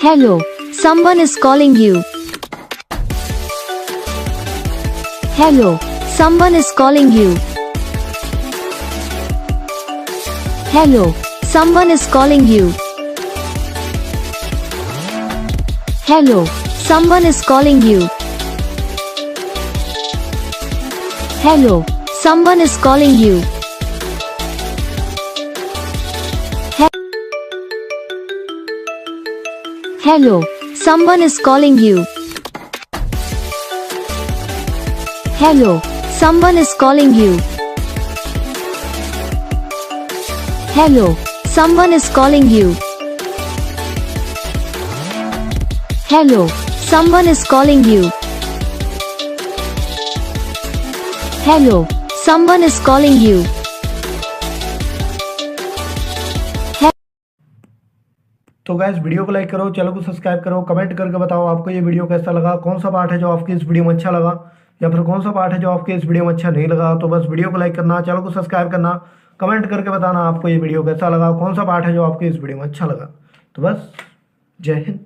Hello, someone is calling you. Hello, someone is calling you. Hello, someone is calling you. Hello, someone is calling you. Hello, someone is calling you. Hello, someone is calling you. Hello, someone is calling you. Hello, someone is calling you. Hello, someone is calling you. Hello, someone is calling you. तो guys video को like करो, channel को subscribe करो, comment करके बताओ आपको ये video कैसा लगा, कौन सा पार्ट है जो आपकी इस वीडियो में अच्छा लगा या फिर कौन सा पार्ट है जो आपके इस वीडियो में अच्छा नहीं लगा। तो बस वीडियो को लाइक करना, चैनल को सब्सक्राइब करना, कमेंट करके बताना आपको ये वीडियो कैसा लगा, कौन सा पार्ट है जो आपके इस वीडियो में अच्छा लगा। तो बस जय हिंद।